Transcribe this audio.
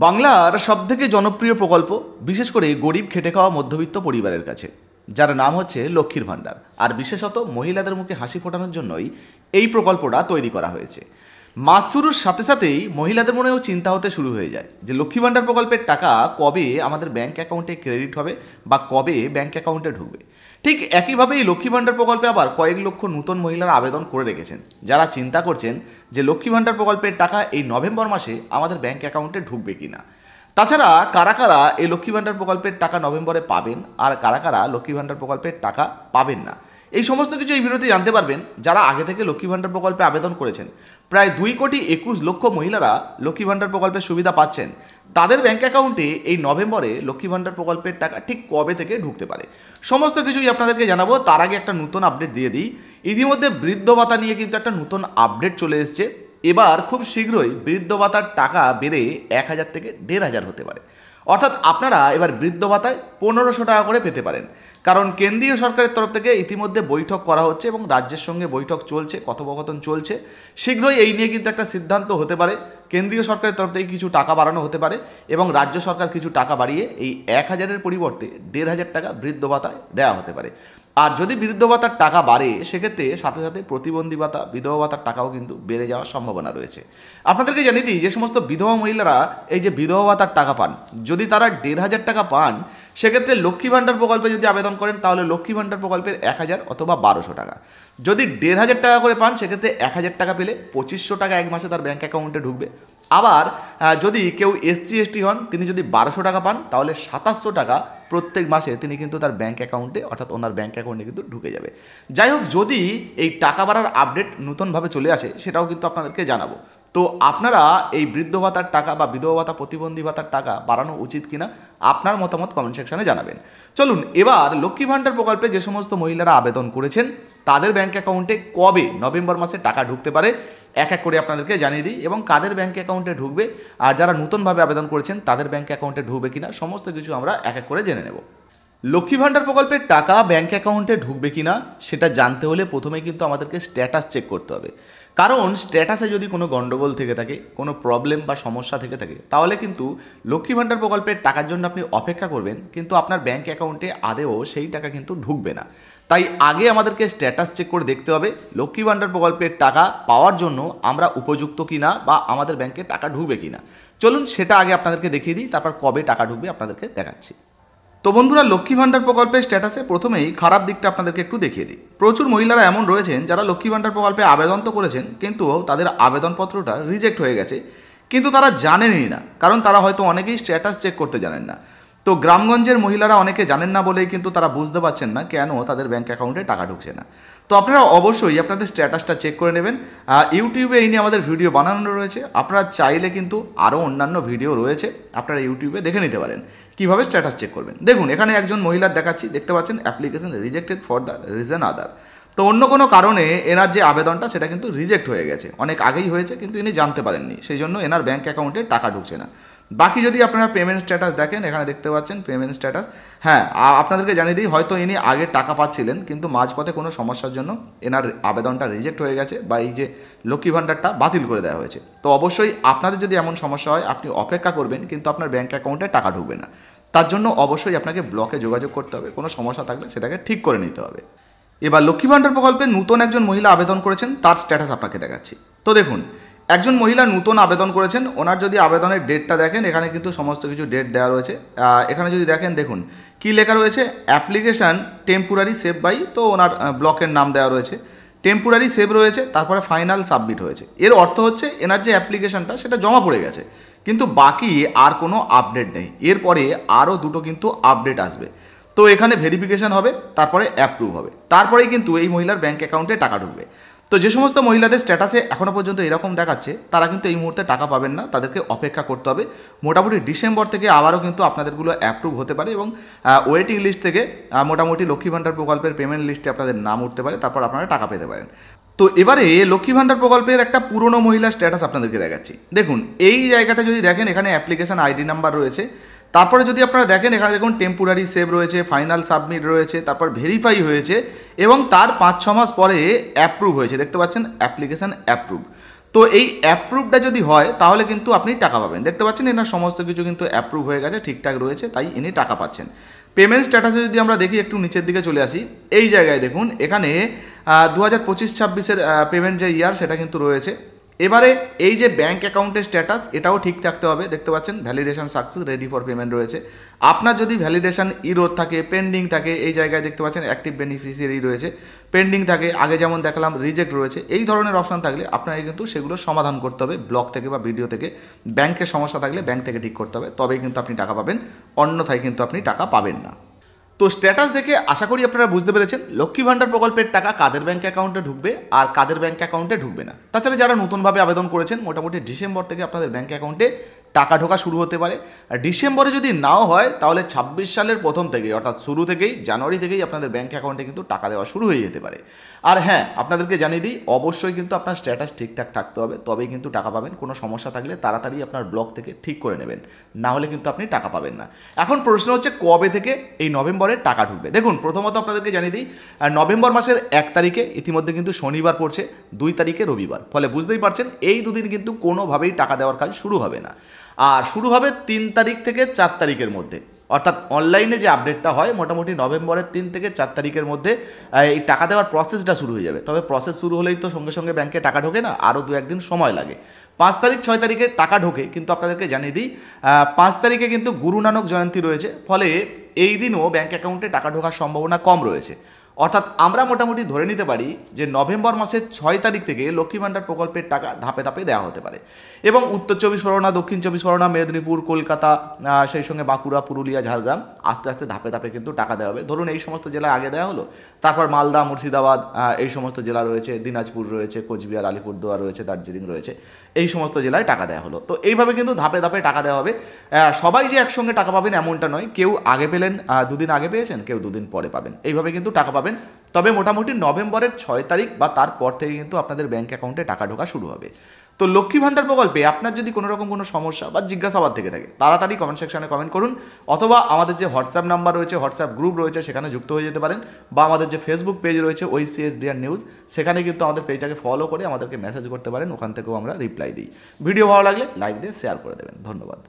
বাংলার সবথেকে জনপ্রিয় প্রকল্প, বিশেষ করে গরিব খেটে খাওয়া মধ্যবিত্ত পরিবারের কাছে, যার নাম হচ্ছে লক্ষ্মীর ভাণ্ডার। আর বিশেষত মহিলাদের মুখে হাসি ফোটানোর জন্যই এই প্রকল্পটা তৈরি করা হয়েছে। মাস শুরুর সাথে সাথেই মহিলাদের মনেও চিন্তা হতে শুরু হয়ে যায় যে লক্ষ্মী ভাণ্ডার প্রকল্পের টাকা কবে আমাদের ব্যাঙ্ক অ্যাকাউন্টে ক্রেডিট হবে বা কবে ব্যাঙ্ক অ্যাকাউন্টে ঢুকবে। ঠিক একইভাবে এই লক্ষ্মী ভাণ্ডার প্রকল্পে আবার কয়েক লক্ষ নতুন মহিলারা আবেদন করে রেখেছেন, যারা চিন্তা করছেন যে লক্ষ্মী ভাণ্ডার প্রকল্পের টাকা এই নভেম্বর মাসে আমাদের ব্যাঙ্ক অ্যাকাউন্টে ঢুকবে কিনা। তাছাড়া কারা কারা এই লক্ষ্মী ভাণ্ডার প্রকল্পের টাকা নভেম্বরে পাবেন আর কারা কারা লক্ষ্মী ভাণ্ডার প্রকল্পের টাকা পাবেন না, এই সমস্ত কিছু এই ভিডিওতে জানতে পারবেন। যারা আগে থেকে লক্ষ্মী ভাণ্ডার প্রকল্পে আবেদন করেছেন, প্রায় 2,21,00,000 মহিলারা লক্ষ্মী ভাণ্ডার প্রকল্পের সুবিধা পাচ্ছেন, তাদের ব্যাঙ্ক অ্যাকাউন্টে এই নভেম্বরে লক্ষ্মী ভাণ্ডার প্রকল্পের টাকা ঠিক কবে থেকে ঢুকতে পারে সমস্ত কিছুই আপনাদেরকে জানাবো। তার আগে একটা নতুন আপডেট দিয়ে দিই। ইতিমধ্যে বৃদ্ধ ভাতা নিয়ে কিন্তু একটা নতুন আপডেট চলে এসেছে। এবার খুব শীঘ্রই বৃদ্ধ ভাতার টাকা বেড়ে 1,000 থেকে 1,500 হতে পারে। অর্থাৎ আপনারা এবার বৃদ্ধ ভাতায় 1,500 টাকা করে পেতে পারেন। কারণ কেন্দ্রীয় সরকারের তরফ থেকে ইতিমধ্যে বৈঠক করা হচ্ছে এবং রাজ্যের সঙ্গে বৈঠক চলছে, কথোপকথন চলছে। শীঘ্রই এই নিয়ে কিন্তু একটা সিদ্ধান্ত হতে পারে। কেন্দ্রীয় সরকারের তরফ থেকে কিছু টাকা বাড়ানো হতে পারে এবং রাজ্য সরকার কিছু টাকা বাড়িয়ে এই 1,000-এর পরিবর্তে 1,500 টাকা বৃদ্ধ ভাতায় দেওয়া হতে পারে। আর যদি বৃদ্ধ ভাতার টাকা বাড়ে, সেক্ষেত্রে সাথে সাথে প্রতিবন্ধী ভাতা, বিধবা ভাতার টাকাও কিন্তু বেড়ে যাওয়ার সম্ভাবনা রয়েছে। আপনাদেরকে জানিয়ে দিই, যে সমস্ত বিধবা মহিলারা এই যে বিধবা ভাতার টাকা পান, যদি তারা 1,500 টাকা পান, সেক্ষেত্রে লক্ষ্মী ভাণ্ডার প্রকল্পে যদি আবেদন করেন তাহলে লক্ষ্মী ভাণ্ডার প্রকল্পের 1,000 অথবা 1,200 টাকা। যদি 1,500 টাকা করে পান, সেক্ষেত্রে 1,000 টাকা পেলে 2,500 টাকা এক মাসে তার ব্যাঙ্ক অ্যাকাউন্টে ঢুকবে। আবার যদি কেউ SC/ST হন, তিনি যদি 1,200 টাকা পান, তাহলে 2,700 টাকা প্রত্যেক মাসে তিনি কিন্তু তার ব্যাঙ্ক অ্যাকাউন্টে, অর্থাৎ ওনার ব্যাঙ্ক অ্যাকাউন্টে কিন্তু ঢুকে যাবে। যাই হোক, যদি এই টাকা বাড়ার আপডেট নতুনভাবে চলে আসে, সেটাও কিন্তু আপনাদেরকে জানাবো। তো আপনারা এই বৃদ্ধ ভাতার টাকা বা বিধবা ভাতা, প্রতিবন্ধী ভাতার টাকা বাড়ানো উচিত কিনা আপনার মতামত কমেন্ট সেকশনে জানাবেন। চলুন এবার লক্ষ্মী ভাণ্ডার প্রকল্পে যে সমস্ত মহিলারা আবেদন করেছেন, তাদের ব্যাঙ্ক অ্যাকাউন্টে কবে নভেম্বর মাসে টাকা ঢুকতে পারে এক এক করে আপনাদেরকে জানিয়ে দিই, এবং কাদের ব্যাঙ্ক অ্যাকাউন্টে ঢুকবে আর যারা নতুনভাবে আবেদন করেছেন তাদের ব্যাঙ্ক অ্যাকাউন্টে ঢুকবে কিনা সমস্ত কিছু আমরা এক এক করে জেনে নেব। লক্ষ্মী ভাণ্ডার প্রকল্পের টাকা ব্যাঙ্ক অ্যাকাউন্টে ঢুকবে কিনা সেটা জানতে হলে প্রথমে কিন্তু আমাদেরকে স্ট্যাটাস চেক করতে হবে। কারণ স্ট্যাটাসে যদি কোনো গণ্ডগোল থেকে থাকে, কোনো প্রবলেম বা সমস্যা থেকে থাকে, তাহলে কিন্তু লক্ষ্মী ভাণ্ডার প্রকল্পের টাকার জন্য আপনি অপেক্ষা করবেন, কিন্তু আপনার ব্যাঙ্ক অ্যাকাউন্টে আদেও সেই টাকা কিন্তু ঢুকবে না। তাই আগে আমাদেরকে স্ট্যাটাস চেক করে দেখতে হবে লক্ষ্মী ভাণ্ডার প্রকল্পের টাকা পাওয়ার জন্য আমরা উপযুক্ত কিনা বা আমাদের ব্যাঙ্কে টাকা ঢুকবে কিনা। চলুন সেটা আগে আপনাদেরকে দেখিয়ে দিই, তারপর কবে টাকা ঢুকবে আপনাদেরকে দেখাচ্ছি। তো বন্ধুরা, লক্ষ্মী ভাণ্ডার প্রকল্পের স্ট্যাটাসে প্রথমেই খারাপ দিকটা আপনাদেরকে একটু দেখিয়ে দিই। প্রচুর মহিলারা এমন রয়েছেন যারা লক্ষ্মী ভাণ্ডার প্রকল্পে আবেদন তো করেছেন, কিন্তু তাদের আবেদনপত্রটা রিজেক্ট হয়ে গেছে, কিন্তু তারা জানেনই না, কারণ তারা হয়তো অনেকেই স্ট্যাটাস চেক করতে জানেন না। তো গ্রামগঞ্জের মহিলারা অনেকে জানেন না বলেই কিন্তু তারা বুঝতে পারছেন না কেন তাদের ব্যাঙ্ক অ্যাকাউন্টে টাকা ঢুকছে না। তো আপনারা অবশ্যই আপনাদের স্ট্যাটাসটা চেক করে নেবেন। ইউটিউবে এই নিয়ে আমাদের ভিডিও বানানো রয়েছে, আপনারা চাইলে কিন্তু আরও অন্যান্য ভিডিও রয়েছে, আপনারা ইউটিউবে দেখে নিতে পারেন কীভাবে স্ট্যাটাস চেক করবেন। দেখুন এখানে একজন মহিলার দেখাচ্ছি, দেখতে পাচ্ছেন application rejected for the reason other. তো অন্য কোনো কারণে এনার যে আবেদনটা সেটা কিন্তু রিজেক্ট হয়ে গেছে, অনেক আগেই হয়েছে, কিন্তু ইনি জানতে পারেননি, সেই জন্য এনার ব্যাঙ্ক অ্যাকাউন্টে টাকা ঢুকছে না। বাকি যদি আপনারা পেমেন্ট স্ট্যাটাস দেখেন, এখানে দেখতে পাচ্ছেন পেমেন্ট স্ট্যাটাস। হ্যাঁ, আপনাদেরকে জানিয়ে দিই, হয়তো ইনি আগে টাকা পাচ্ছিলেন, কিন্তু মাঝপথে কোনো সমস্যার জন্য এনার আবেদনটা রিজেক্ট হয়ে গেছে বা এই যে লক্ষ্মী ভাণ্ডারটা বাতিল করে দেওয়া হয়েছে। তো অবশ্যই আপনাদের যদি এমন সমস্যা হয়, আপনি অপেক্ষা করবেন, কিন্তু আপনার ব্যাঙ্ক অ্যাকাউন্টে টাকা ঢুকবে না। তার জন্য অবশ্যই আপনাকে ব্লকে যোগাযোগ করতে হবে, কোনো সমস্যা থাকলে সেটাকে ঠিক করে নিতে হবে। এবার লক্ষ্মী ভাণ্ডার প্রকল্পে নতুন একজন মহিলা আবেদন করেছেন, তার স্ট্যাটাস আপনাকে দেখাচ্ছি। তো দেখুন, একজন মহিলা নতুন আবেদন করেছেন, ওনার যদি আবেদনের ডেটটা দেখেন, এখানে কিন্তু সমস্ত কিছু ডেট দেওয়া রয়েছে। এখানে যদি দেখেন, দেখুন কী লেখা রয়েছে, অ্যাপ্লিকেশান টেম্পোরারি সেভ বাই, তো ওনার ব্লকের নাম দেওয়া রয়েছে, টেম্পোরারি সেভ রয়েছে, তারপরে ফাইনাল সাবমিট হয়েছে। এর অর্থ হচ্ছে এনার যে অ্যাপ্লিকেশানটা সেটা জমা পড়ে গেছে, কিন্তু বাকি আর কোনো আপডেট নেই। এরপরে আরও দুটো কিন্তু আপডেট আসবে। তো এখানে ভেরিফিকেশান হবে, তারপরে অ্যাপ্রুভ হবে, তারপরেই কিন্তু এই মহিলার ব্যাঙ্ক অ্যাকাউন্টে টাকা ঢুকবে। তো যে সমস্ত মহিলাদের স্ট্যাটাসে এখনও পর্যন্ত এরকম দেখাচ্ছে, তারা কিন্তু এই মুহূর্তে টাকা পাবেন না, তাদেরকে অপেক্ষা করতে হবে। মোটামুটি ডিসেম্বর থেকে আবারও কিন্তু আপনাদেরগুলো অ্যাপ্রুভ হতে পারে এবং ওয়েটিং লিস্ট থেকে মোটামুটি লক্ষ্মী ভাণ্ডার প্রকল্পের পেমেন্ট লিস্টে আপনাদের নাম উঠতে পারে, তারপর আপনারা টাকা পেতে পারেন। তো এবারে লক্ষ্মী ভাণ্ডার প্রকল্পের একটা পুরনো মহিলার স্ট্যাটাস আপনাদেরকে দেখাচ্ছি। দেখুন এই জায়গাটা যদি দেখেন, এখানে অ্যাপ্লিকেশান আইডি নাম্বার রয়েছে, তারপরে যদি আপনারা দেখেন, এখানে দেখুন টেম্পোরারি সেভ রয়েছে, ফাইনাল সাবমিট রয়েছে, তারপর ভেরিফাই হয়েছে এবং তার 5-6 মাস পরে অ্যাপ্রুভ হয়েছে, দেখতে পাচ্ছেন অ্যাপ্লিকেশান অ্যাপ্রুভ। তো এই অ্যাপ্রুভটা যদি হয় তাহলে কিন্তু আপনি টাকা পাবেন। দেখতে পাচ্ছেন এনার সমস্ত কিছু কিন্তু অ্যাপ্রুভ হয়ে গেছে, ঠিকঠাক রয়েছে, তাই ইনি টাকা পাচ্ছেন। পেমেন্ট স্ট্যাটাসে যদি আমরা দেখি, একটু নিচের দিকে চলে আসি, এই জায়গায় দেখুন এখানে 2025-26 পেমেন্ট যে ইয়ার সেটা কিন্তু রয়েছে। এবারে এই যে ব্যাঙ্ক অ্যাকাউন্টের স্ট্যাটাস এটাও ঠিক থাকতে হবে। দেখতে পাচ্ছেন validation success, ready for payment রয়েছে। আপনার যদি ভ্যালিডেশন ইরোর থাকে, পেন্ডিং থাকে, এই জায়গায় দেখতে পাচ্ছেন অ্যাক্টিভ বেনিফিশিয়ারি রয়েছে, পেন্ডিং থাকে, আগে যেমন দেখালাম রিজেক্ট রয়েছে, এই ধরনের অপশান থাকলে আপনাকে কিন্তু সেগুলো সমাধান করতে হবে ব্লক থেকে বা ভিডিও থেকে। ব্যাংকের সমস্যা থাকলে ব্যাংক থেকে ঠিক করতে হবে, তবেই কিন্তু আপনি টাকা পাবেন, অন্যথায় কিন্তু আপনি টাকা পাবেন না। তো স্ট্যাটাস দেখে আশা করি আপনারা বুঝতে পেরেছেন লক্ষ্মী ভাণ্ডার প্রকল্পের টাকা কাদের ব্যাঙ্ক অ্যাকাউন্টে ঢুকবে আর কাদের ব্যাঙ্ক অ্যাকাউন্টে ঢুকবে না। তাছাড়া যারা নতুনভাবে আবেদন করেছেন, মোটামুটি ডিসেম্বর থেকে আপনাদের ব্যাঙ্ক অ্যাকাউন্টে টাকা ঢোকা শুরু হতে পারে। আর ডিসেম্বরে যদি নাও হয় তাহলে 26 সালের প্রথম থেকেই, অর্থাৎ শুরু থেকেই, জানুয়ারি থেকেই আপনাদের ব্যাঙ্ক অ্যাকাউন্টে কিন্তু টাকা দেওয়া শুরু হয়ে যেতে পারে। আর হ্যাঁ, আপনাদেরকে জানিয়ে দিই, অবশ্যই কিন্তু আপনার স্ট্যাটাস ঠিকঠাক থাকতে হবে, তবেই কিন্তু টাকা পাবেন। কোনো সমস্যা থাকলে তাড়াতাড়ি আপনার ব্লক থেকে ঠিক করে নেবেন, না হলে কিন্তু আপনি টাকা পাবেন না। এখন প্রশ্ন হচ্ছে কবে থেকে এই নভেম্বরে টাকা ঢুকবে। দেখুন, প্রথমত আপনাদেরকে জানিয়ে দিই, নভেম্বর মাসের 1 তারিখে ইতিমধ্যে কিন্তু শনিবার পড়ছে, 2 তারিখে রবিবার, ফলে বুঝতেই পারছেন এই দুদিন কিন্তু কোনোভাবেই টাকা দেওয়ার কাজ শুরু হবে না। আর শুরু হবে 3 তারিখ থেকে 4 তারিখের মধ্যে, অর্থাৎ অনলাইনে যে আপডেটটা হয় মোটামুটি নভেম্বরের 3 থেকে 4 তারিখের মধ্যে এই টাকা দেওয়ার প্রসেসটা শুরু হয়ে যাবে। তবে প্রসেস শুরু হলেই তো সঙ্গে সঙ্গে ব্যাংকে টাকা ঢোকে না, আরও 2-1 দিন সময় লাগে। 5 তারিখ 6 তারিখে টাকা ঢোকে, কিন্তু আপনাদেরকে জানিয়ে দিই 5 তারিখে কিন্তু গুরু নানক জয়ন্তী রয়েছে, ফলে এই দিনও ব্যাঙ্ক অ্যাকাউন্টে টাকা ঢোকার সম্ভাবনা কম রয়েছে। অর্থাৎ আমরা মোটামুটি ধরে নিতে পারি যে নভেম্বর মাসের 6 তারিখ থেকে লক্ষ্মী ভাণ্ডার প্রকল্পের টাকা ধাপে ধাপে দেওয়া হতে পারে। এবং উত্তর 24 পরগনা, দক্ষিণ 24 পরগনা, মেদিনীপুর, কলকাতা, সেই সঙ্গে বাঁকুড়া, পুরুলিয়া, ঝাড়গ্রাম, আস্তে আস্তে ধাপে ধাপে কিন্তু টাকা দেওয়া হবে। ধরুন এই সমস্ত জেলায় আগে দেওয়া হলো, তারপর মালদা, মুর্শিদাবাদ, এই সমস্ত জেলা রয়েছে, দিনাজপুর রয়েছে, কোচবিহার, আলিপুরদুয়ার রয়েছে, দার্জিলিং রয়েছে, এই সমস্ত জেলায় টাকা দেওয়া হলো। তো এইভাবে কিন্তু ধাপে ধাপে টাকা দেওয়া হবে। সবাই যে একসঙ্গে টাকা পাবেন এমনটা নয়, কেউ আগে পেলেন, 2 দিন আগে পেয়েছেন, কেউ 2 দিন পরে পাবেন, এইভাবে কিন্তু টাকা পাবেন। তবে মোটামুটি নভেম্বরের 6 তারিখ বা তারপর থেকে কিন্তু আপনাদের ব্যাঙ্ক অ্যাকাউন্টে টাকা ঢোকা শুরু হবে। তো লক্ষ্মী ভাণ্ডার প্রকল্পে আপনার যদি কোনো রকম কোনো সমস্যা বা জিজ্ঞাসাবাদ থেকে থাকে, তাড়াতাড়ি কমেন্ট সেকশনে কমেন্ট করুন, অথবা আমাদের যে হোয়াটসঅ্যাপ নাম্বার রয়েছে, হোয়াটসঅ্যাপ গ্রুপ রয়েছে, সেখানে যুক্ত হয়ে যেতে পারেন, বা আমাদের যে ফেসবুক পেজ রয়েছে OECSDR নিউজ, সেখানে কিন্তু আমাদের পেজটাকে ফলো করে আমাদেরকে মেসেজ করতে পারেন, ওখান থেকেও আমরা রিপ্লাই দিই। ভিডিও ভালো লাগলে লাইক দিয়ে শেয়ার করে দেবেন। ধন্যবাদ।